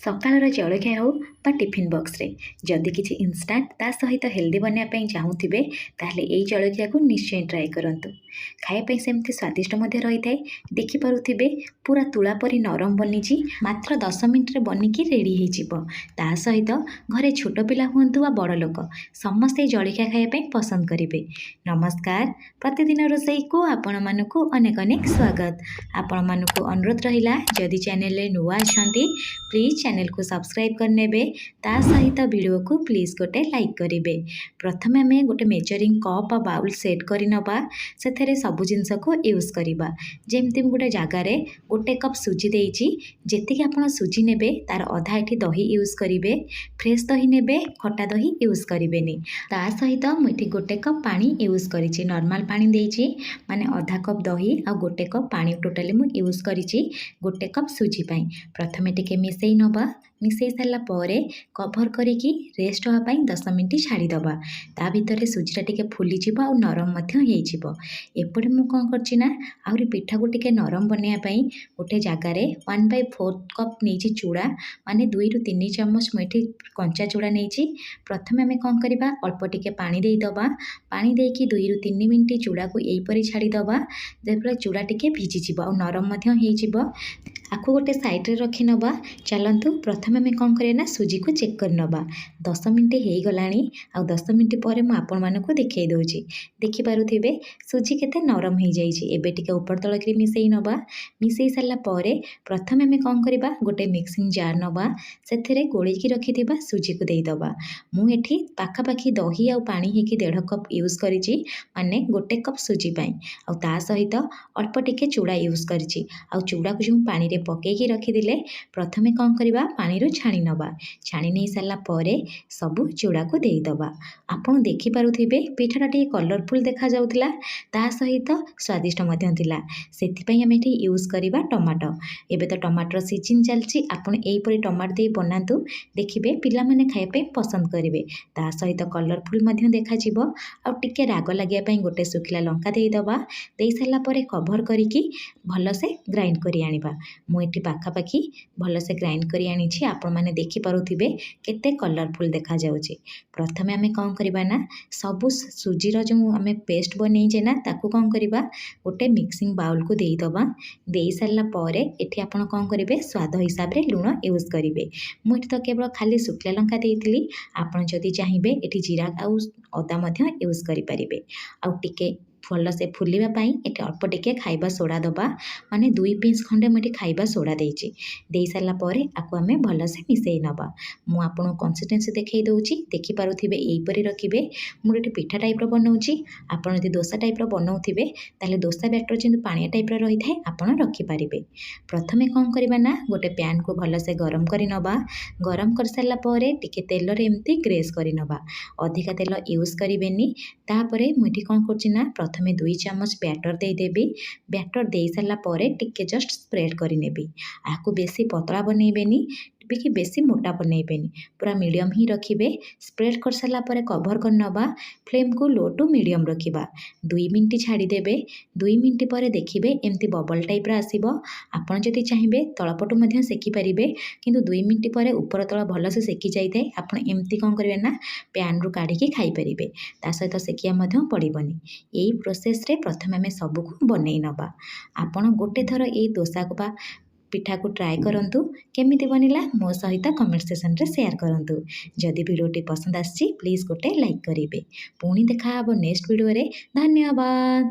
ସକାଳର ଜଳଖିଆ ହେଉ ବା ଟିଫିନ୍ ବକ୍ସରେ ଯଦି କିଛି ଇନଷ୍ଟାଣ୍ଟ ତା ସହିତ ହେଲ୍ଦି ବନେଇବା ପାଇଁ ଚାହୁଁଥିବେ ତାହେଲେ ଏଇ ଜଳଖିଆକୁ ନିଶ୍ଚୟ ଟ୍ରାଏ କରନ୍ତୁ। ଖାଇବା ପାଇଁ ସେମିତି ସ୍ୱାଦିଷ୍ଟ ମଧ୍ୟ ରହିଥାଏ। ଦେଖିପାରୁଥିବେ ପୁରା ତୁଳା ପରି ନରମ ବନିଛି। ମାତ୍ର 10 ମିନିଟ୍ରେ ବନିକି ରେଡ଼ି ହେଇଯିବ। ତା ସହିତ ଘରେ ଛୋଟ ପିଲା ହୁଅନ୍ତୁ ବା ବଡ଼ ଲୋକ ସମସ୍ତେ ଏଇ ଜଳଖିଆ ଖାଇବା ପାଇଁ ପସନ୍ଦ କରିବେ। ନମସ୍କାର, ପ୍ରତିଦିନ ରୋଷେଇକୁ ଆପଣମାନଙ୍କୁ ଅନେକ ଅନେକ ସ୍ୱାଗତ। ଆପଣମାନଙ୍କୁ ଅନୁରୋଧ ରହିଲା, ଯଦି ଚ୍ୟାନେଲରେ ନୂଆ ଅଛନ୍ତି ପ୍ଲିଜ୍ ଚ୍ୟାନେଲକୁ ସବସ୍କ୍ରାଇବ୍ କରିନେବେ। ତା ସହିତ ଭିଡ଼ିଓକୁ ପ୍ଲିଜ୍ ଗୋଟେ ଲାଇକ୍ କରିବେ। ପ୍ରଥମେ ଆମେ ଗୋଟେ ମେଜରିଂ କପ୍ ବା ବାଉଲ୍ ସେଟ୍ କରି ନେବା। ସେଥିରେ ସବୁ ଜିନିଷକୁ ୟୁଜ୍ କରିବା। ଯେମିତି ମୁଁ ଗୋଟେ ଜାଗାରେ 1 କପ୍ ସୁଜି ଦେଇଛି। ଯେତିକି ଆପଣ ସୁଜି ନେବେ ତାର ଅଧା ଏଠି ଦହି ୟୁଜ୍ କରିବେ। ଫ୍ରେଶ୍ ଦହି ନେବେ, ଖଟା ଦହି ୟୁଜ୍ କରିବେନି। ତା ସହିତ ମୁଁ ଏଠି 1 କପ୍ ପାଣି ୟୁଜ୍ କରିଛି। ନର୍ମାଲ ପାଣି ଦେଇଛି, ମାନେ ଅଧା କପ୍ ଦହି ଆଉ 1 କପ୍ ପାଣି ଟୋଟାଲି ମୁଁ ୟୁଜ୍ କରିଛି 1 କପ୍ ସୁଜି ପାଇଁ। ପ୍ରଥମେ ଟିକେ ମିଶେଇ ନେବା। ମିଶେଇ ସାରିଲା ପରେ କଭର୍ କରିକି ରେଷ୍ଟ ହେବା ପାଇଁ 10 ମିନିଟ୍ ଛାଡ଼ିଦେବା। ତା ଭିତରେ ସୁଜିଟା ଟିକେ ଫୁଲିଯିବ ଆଉ ନରମ ମଧ୍ୟ ହେଇଯିବ। ଏପଟେ ମୁଁ କ'ଣ କରିଛି ନା, ଆହୁରି ପିଠାକୁ ଟିକେ ନରମ ବନେଇବା ପାଇଁ ଗୋଟେ ଜାଗାରେ 1/4 କପ୍ ନେଇଛି ଚୁଡ଼ା, ମାନେ 2ରୁ 3 ଚାମଚ ମୁଁ ଏଠି କଞ୍ଚା ଚୁଡ଼ା ନେଇଛି। ପ୍ରଥମେ ଆମେ କ'ଣ କରିବା, ଅଳ୍ପ ଟିକେ ପାଣି ଦେଇଦେବା। ପାଣି ଦେଇକି 2ରୁ 3 ମିନିଟ୍ ଚୁଡ଼ାକୁ ଏଇପରି ଛାଡ଼ିଦେବା। ଯେତେବେଳେ ଚୁଡ଼ା ଟିକେ ଭିଜିଯିବ ଆଉ ନରମ ମଧ୍ୟ ହେଇଯିବ, ଆକୁ ଗୋଟେ ସାଇଡ଼୍ରେ ରଖିନେବା। ଚାଲନ୍ତୁ ପ୍ରଥମେ ଆମେ କ'ଣ କରିବା ନା, ସୁଜିକୁ ଚେକ୍ କରିନେବା। 10 ମିନିଟ୍ ହେଇଗଲାଣି ଆଉ 10 ମିନିଟ୍ ପରେ ମୁଁ ଆପଣମାନଙ୍କୁ ଦେଖାଇ ଦେଉଛି। ଦେଖିପାରୁଥିବେ ସୁଜି କେତେ ନରମ ହେଇଯାଇଛି। ଏବେ ଟିକେ ଉପର ତଳ କରି ମିଶେଇ ନେବା। ମିଶେଇ ସାରିଲା ପରେ ପ୍ରଥମେ ଆମେ କ'ଣ କରିବା, ଗୋଟେ ମିକ୍ସିଂ ଜାର୍ ନେବା। ସେଥିରେ ଗୋଳେଇକି ରଖିଥିବା ସୁଜିକୁ ଦେଇଦେବା। ମୁଁ ଏଠି ପାଖାପାଖି ଦହି ଆଉ ପାଣି ହେଇକି 1.5 କପ୍ ୟୁଜ୍ କରିଛି, ମାନେ 1 କପ୍ ସୁଜି ପାଇଁ। ଆଉ ତା ସହିତ ଅଳ୍ପ ଟିକେ ଚୁଡ଼ା ୟୁଜ୍ କରିଛି। ଆଉ ଚୁଡ଼ାକୁ ଯେଉଁ ପାଣିରେ ପକେଇକି ରଖିଥିଲେ, ପ୍ରଥମେ କ'ଣ କରିବା, ପାଣିରୁ ଛାଣି ନେବା। ଛାଣି ନେଇ ସାରିଲା ପରେ ସବୁ ଚୁଡ଼ାକୁ ଦେଇଦେବା। ଆପଣ ଦେଖିପାରୁଥିବେ ପିଠାଟା ଟିକେ କଲରଫୁଲ୍ ଦେଖାଯାଉଥିଲା, ତା ସହିତ ସ୍ୱାଦିଷ୍ଟ ମଧ୍ୟ ଥିଲା। ସେଥିପାଇଁ ଆମେ ଏଠି ୟୁଜ୍ କରିବା ଟମାଟୋ। ଏବେ ତ ଟମାଟୋର ସିଜିନ୍ ଚାଲିଛି। ଆପଣ ଏଇପରି ଟମାଟୋ ଦେଇ ବନାନ୍ତୁ, ଦେଖିବେ ପିଲାମାନେ ଖାଇବା ପାଇଁ ପସନ୍ଦ କରିବେ। ତା ସହିତ କଲରଫୁଲ୍ ମଧ୍ୟ ଦେଖାଯିବ। ଆଉ ଟିକେ ରାଗ ଲାଗିବା ପାଇଁ ଗୋଟେ ଶୁଖିଲା ଲଙ୍କା ଦେଇଦେବା। ଦେଇସାରିଲା ପରେ କଭର୍ କରିକି ଭଲସେ ଗ୍ରାଇଣ୍ଡ କରି ଆଣିବା। ମୁଁ ଏଠି ପାଖାପାଖି ଭଲସେ ଗ୍ରାଇଣ୍ଡ କରି ଆଣିଛି। ଆପଣମାନେ ଦେଖିପାରୁଥିବେ କେତେ କଲରଫୁଲ୍ ଦେଖାଯାଉଛି। ପ୍ରଥମେ ଆମେ କ'ଣ କରିବା ନା, ସବୁ ସୁଜିର ଯେଉଁ ଆମେ ପେଷ୍ଟ ବନେଇଛେ ନା, ତାକୁ କ'ଣ କରିବା, ଗୋଟେ ମିକ୍ସିଂ ବାଉଲ୍କୁ ଦେଇଦେବା। ଦେଇସାରିଲା ପରେ ଏଠି ଆପଣ କ'ଣ କରିବେ, ସ୍ୱାଦ ହିସାବରେ ଲୁଣ ୟୁଜ୍ କରିବେ। ମୁଁ ଏଠି ତ କେବଳ ଖାଲି ଶୁଖିଲା ଲଙ୍କା ଦେଇଥିଲି। ଆପଣ ଯଦି ଚାହିଁବେ ଏଠି ଜିରା ଆଉ ଅଦା ମଧ୍ୟ ୟୁଜ୍ କରିପାରିବେ। ଆଉ ଟିକେ ଭଲସେ ଫୁଲିବା ପାଇଁ ଏଠି ଅଳ୍ପ ଟିକେ ଖାଇବା ସୋଡ଼ା ଦେବା, ମାନେ 2 ପିସ୍ ଖଣ୍ଡେ ମୁଁ ଏଠି ଖାଇବା ସୋଡ଼ା ଦେଇଛି। ଦେଇସାରିଲା ପରେ ଆକୁ ଆମେ ଭଲସେ ମିଶେଇ ନେବା। ମୁଁ ଆପଣଙ୍କୁ କନସିଷ୍ଟେନ୍ସି ଦେଖାଇ ଦେଉଛି। ଦେଖିପାରୁଥିବେ ଏଇପରି ରଖିବେ। ମୁଁ ଏଠି ପିଠା ଟାଇପ୍ର ବନାଉଛି। ଆପଣ ଯଦି ଦୋସା ଟାଇପ୍ର ବନାଉଥିବେ ତାହେଲେ ଦୋସା ବ୍ୟାଟର ଯେମିତି ପାଣିଆ ଟାଇପ୍ର ରହିଥାଏ ଆପଣ ରଖିପାରିବେ। ପ୍ରଥମେ କ'ଣ କରିବା ନା, ଗୋଟେ ପ୍ୟାନ୍କୁ ଭଲସେ ଗରମ କରି ନେବା। ଗରମ କରିସାରିଲା ପରେ ଟିକେ ତେଲରେ ଏମିତି ଗ୍ରେସ୍ କରି ନେବା। ଅଧିକା ତେଲ ୟୁଜ୍ କରିବେନି। ତାପରେ ମୁଁ ଏଠି କ'ଣ କରୁଛି ନା, ପ୍ରଥମେ 2 ଚାମଚ ବ୍ୟାଟର ଦେଇଦେବି। ବ୍ୟାଟର ଦେଇସାରିଲା ପରେ ଟିକେ ଜଷ୍ଟ ସ୍ପ୍ରେଡ୍ କରିନେବି। ଆକୁ ବେଶୀ ପତଳା ବନେଇବେନି କି ବେଶୀ ମୋଟା ବନେଇବେନି, ପୁରା ମିଡ଼ିୟମ୍ ହିଁ ରଖିବେ। ସ୍ପ୍ରେଡ୍ କରିସାରିଲା ପରେ କଭର୍ କରିନେବା। ଫ୍ଲେମ୍କୁ ଲୋ ଟୁ ମିଡ଼ିୟମ୍ ରଖିବା। 2 ମିନିଟ୍ ଛାଡ଼ିଦେବେ। 2 ମିନିଟ୍ ପରେ ଦେଖିବେ ଏମିତି ବବଲ୍ ଟାଇପ୍ର ଆସିବ। ଆପଣ ଯଦି ଚାହିଁବେ ତଳପଟୁ ମଧ୍ୟ ସେକିପାରିବେ, କିନ୍ତୁ 2 ମିନିଟ୍ ପରେ ଉପର ତଳ ଭଲସେ ସେକି ଯାଇଥାଏ। ଆପଣ ଏମିତି କ'ଣ କରିବେ ନା, ପ୍ୟାନ୍ରୁ କାଢ଼ିକି ଖାଇପାରିବେ। ତା ସହିତ ସେକିବା ମଧ୍ୟ ପଡ଼ିବନି। ଏଇ ପ୍ରୋସେସ୍ରେ ପ୍ରଥମେ ଆମେ ସବୁକୁ ବନେଇ ନେବା। ଆପଣ ଗୋଟେ ଥର ଏଇ ଦୋସାକୁ ବା ପିଠାକୁ ଟ୍ରାଏ କରନ୍ତୁ। କେମିତି ବନିଲା ମୋ ସହିତ କମେଣ୍ଟ ସେକ୍ସନରେ ସେୟାର କରନ୍ତୁ। ଯଦି ଭିଡ଼ିଓଟି ପସନ୍ଦ ଆସିଛି ପ୍ଲିଜ୍ ଗୋଟେ ଲାଇକ୍ କରିବେ। ପୁଣି ଦେଖା ହେବ ନେକ୍ସଟ ଭିଡ଼ିଓରେ। ଧନ୍ୟବାଦ।